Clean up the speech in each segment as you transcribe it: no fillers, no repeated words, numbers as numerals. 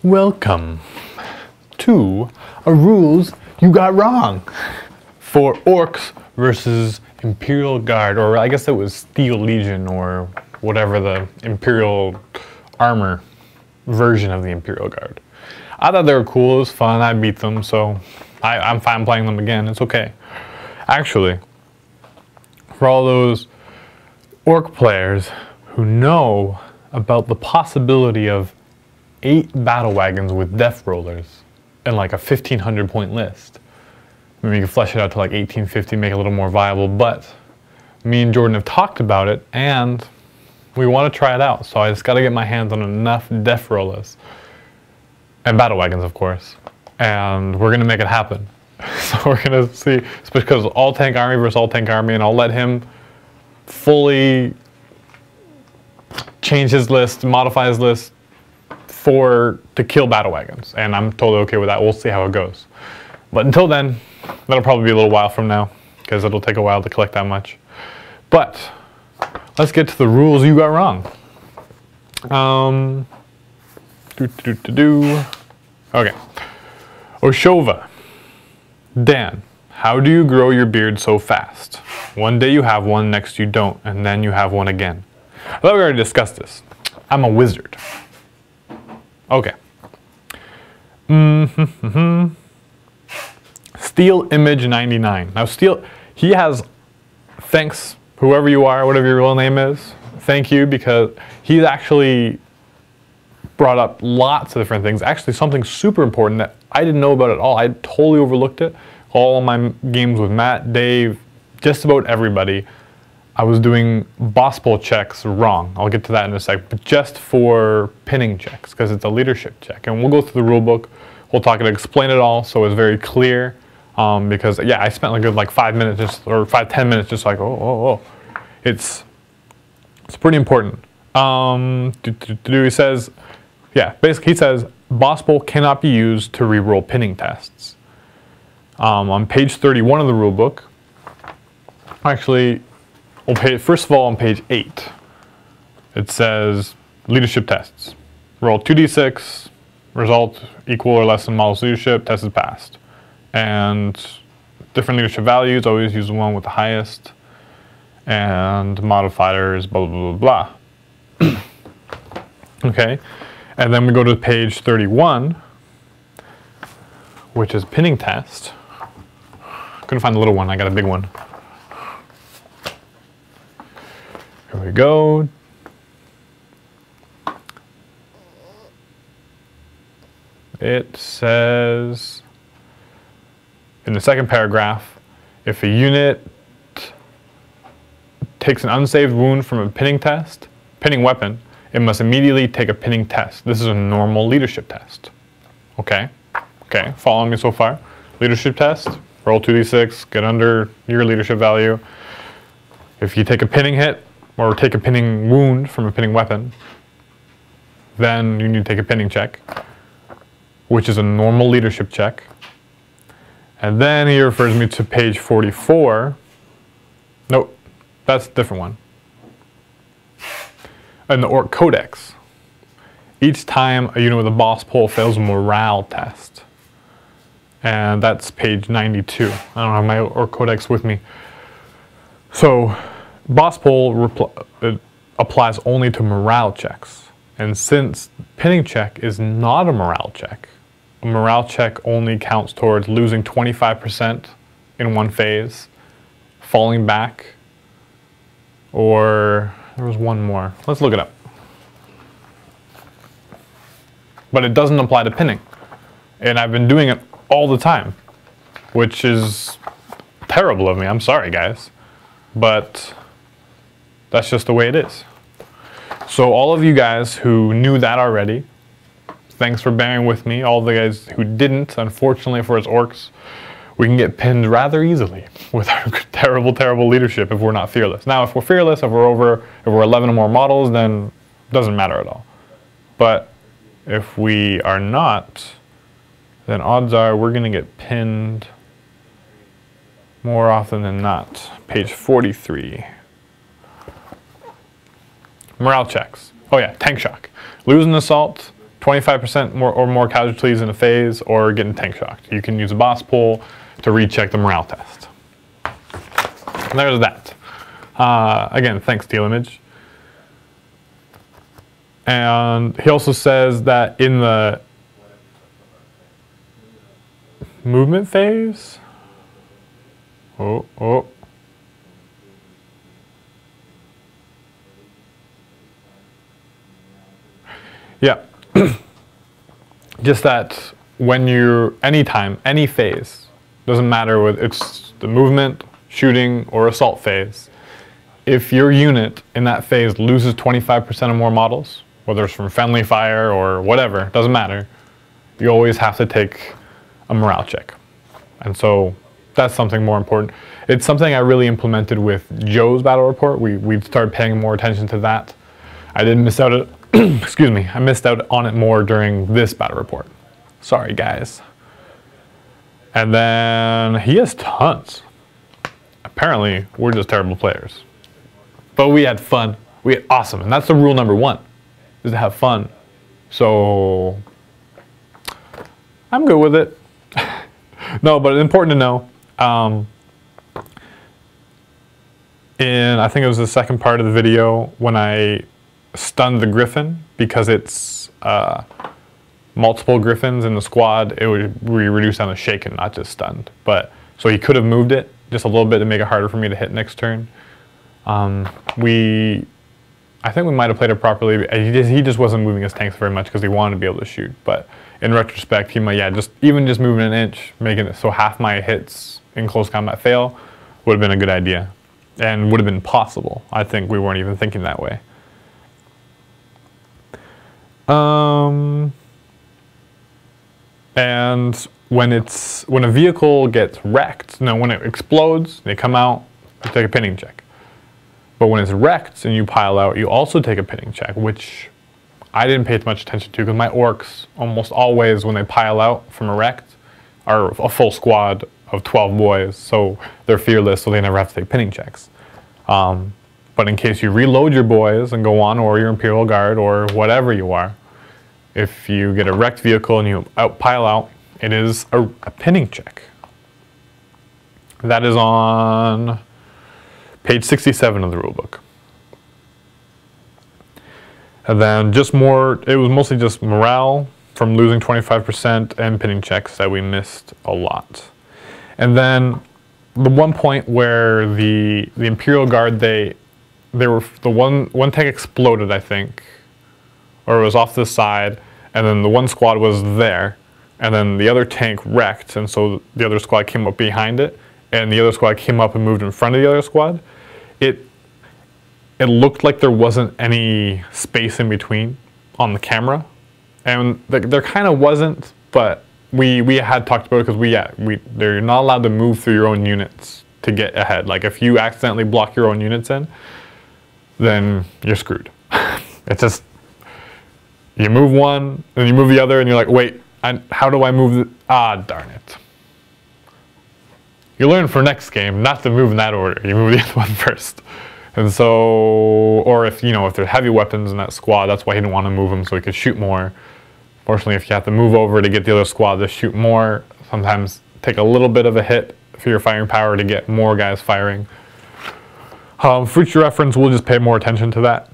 Welcome to a rules you got wrong for Orks versus Imperial Guard, or I guess it was Steel Legion or whatever the Imperial armor version of the Imperial Guard. I thought they were cool, it was fun, I beat them, so I'm fine playing them again, it's okay. Actually, for all those Ork players who know about the possibility of 8 battle wagons with death rollers and like a 1500 point list. Maybe you can flesh it out to like 1850, make it a little more viable, but me and Jordan have talked about it and we want to try it out. So I just got to get my hands on enough death rollers and battle wagons, of course, and we're going to make it happen. So we're going to see, especially because all tank army versus all tank army, and I'll let him fully change his list, modify his list to kill battle wagons, and I'm totally okay with that. We'll see how it goes. But until then, that'll probably be a little while from now, because it'll take a while to collect that much. But let's get to the rules you got wrong. Okay. Oshova. Dan, how do you grow your beard so fast? One day you have one, next you don't, and then you have one again. I thought we already discussed this. I'm a wizard. Okay. Steel Image 99. Now he has, thanks whoever you are, whatever your real name is, thank you, because he's actually brought up lots of different things. Actually, something super important that I didn't know about at all. I totally overlooked it. All my games with Matt, Dave, just about everybody, I was doing boss pull checks wrong. I'll get to that in a sec, but just for pinning checks, because it's a leadership check. And we'll go through the rule book. We'll talk and explain it all so it's very clear. Because yeah, I spent a good like 5 minutes just, or 5-10 minutes just like, oh. It's pretty important. He says, yeah, basically he says, boss pull cannot be used to reroll pinning tests. On page 31 of the rule book, actually, first of all, on page 8, it says leadership tests. Roll 2d6, result equal or less than model's leadership, test is passed. And different leadership values, always use the one with the highest. And modifiers, blah, blah, blah, blah. Okay, and then we go to page 31, which is pinning test. Couldn't find the little one, I got a big one. Here we go. It says, in the second paragraph, if a unit takes an unsaved wound from a pinning weapon, it must immediately take a pinning test. This is a normal leadership test. Okay, following me so far? Leadership test, roll 2d6, get under your leadership value. If you take a pinning hit, or take a pinning wound from a pinning weapon, then you need to take a pinning check, which is a normal leadership check. And then he refers me to page 44. Nope, that's a different one. In the Ork Codex, each time a unit with a boss pull fails a morale test. And that's page 92. I don't have my Ork Codex with me. So, boss pull applies only to morale checks. And since pinning check is not a morale check only counts towards losing 25% in one phase, falling back, or there was one more. Let's look it up. But it doesn't apply to pinning. And I've been doing it all the time, which is terrible of me. I'm sorry, guys. But that's just the way it is. So all of you guys who knew that already, thanks for bearing with me. All the guys who didn't, unfortunately for us Orks, we can get pinned rather easily with our terrible, terrible leadership if we're not fearless. Now, if we're fearless, if we're 11 or more models, then it doesn't matter at all. But if we are not, then odds are we're going to get pinned more often than not. Page 43. Morale checks. Oh yeah, tank shock. Lose an assault, 25% more or more casualties in a phase or getting tank shocked. You can use a boss pull to recheck the morale test. And there's that. Again, thanks, Steel Image. And he also says that in the movement phase, yeah, just that when you're, anytime, any phase, doesn't matter whether it's the movement, shooting, or assault phase, if your unit in that phase loses 25% or more models, whether it's from friendly fire or whatever, doesn't matter, you always have to take a morale check. And so that's something more important. It's something I really implemented with Joe's battle report. We started paying more attention to that. I didn't miss out excuse me, I missed out on it more during this battle report. Sorry, guys. And then he has tons. Apparently, we're just terrible players. But we had fun. We had awesome. And that's the rule number one, is to have fun. So I'm good with it. No, but it's important to know. I think it was the second part of the video when I stunned the Griffin, because it's multiple Griffins in the squad, it would be reduced down to shaken, not just stunned. But so he could have moved it just a little bit to make it harder for me to hit next turn. I think we might have played it properly. He just wasn't moving his tanks very much because he wanted to be able to shoot. But in retrospect, he might, yeah, just moving an inch, making it so half my hits in close combat fail, would have been a good idea, and would have been possible. I think we weren't even thinking that way. And when a vehicle gets wrecked, no, when it explodes, they come out, you take a pinning check. But when it's wrecked and you pile out, you also take a pinning check, which I didn't pay much attention to because my orcs almost always, when they pile out from a wrecked, are a full squad of 12 boys, so they're fearless, so they never have to take pinning checks. But in case you reload your boys and go on, or your Imperial Guard, or whatever you are, if you get a wrecked vehicle and you pile out, it is a pinning check. That is on page 67 of the rulebook. And then it was mostly just morale from losing 25% and pinning checks that we missed a lot. And then the one point where the Imperial Guard, the one tank exploded, I think, or it was off to the side, and then the one squad was there, and then the other tank wrecked, and so the other squad came up behind it, and the other squad came up and moved in front of the other squad. It looked like there wasn't any space in between on the camera, and there kind of wasn't, but we had talked about it because they're not allowed to move through your own units to get ahead. Like if you accidentally block your own units in, then you're screwed. It's just, you move one, then you move the other, and you're like, wait, how do I move darn it. You learn for next game not to move in that order. You move the other one first. And so, or if there's heavy weapons in that squad, that's why he didn't want to move them, so he could shoot more. Fortunately, if you have to move over to get the other squad to shoot more, sometimes take a little bit of a hit for your firing power to get more guys firing. For future reference, we'll just pay more attention to that,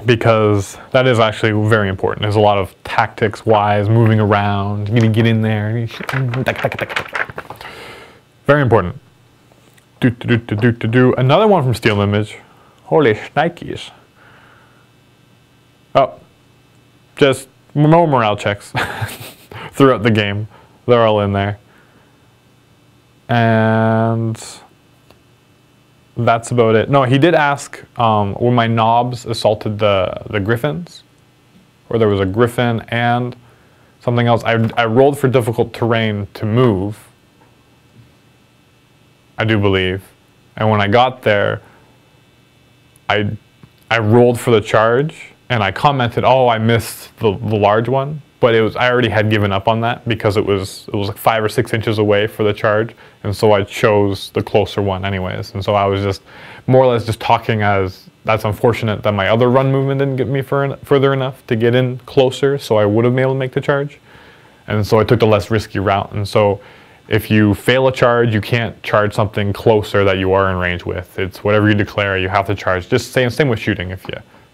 because that is actually very important. There's a lot of tactics-wise, moving around, you need to get in there. Very important. Another one from Steel Image. Holy shnikes. Oh, just no morale checks throughout the game. They're all in there. And that's about it. No, he did ask when my knobs assaulted the griffins, or there was a griffin and something else. I rolled for difficult terrain to move, I do believe. And when I got there, I rolled for the charge, and I commented, oh, I missed the large one. But I already had given up on that because it was like 5 or 6 inches away for the charge, and so I chose the closer one anyways. And so I was just more or less just talking as that's unfortunate that my other run movement didn't get me further enough to get in closer, so I would have been able to make the charge. And so I took the less risky route. And so if you fail a charge, you can't charge something closer that you are in range with. It's whatever you declare, you have to charge. Just same with shooting. If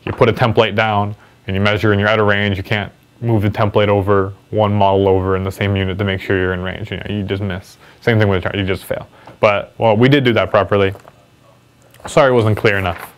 you put a template down and you measure and you're out of range, you can't move the template over, one model over in the same unit to make sure you're in range. You just miss. Same thing with a charge, you just fail. But, well, we did do that properly. Sorry it wasn't clear enough.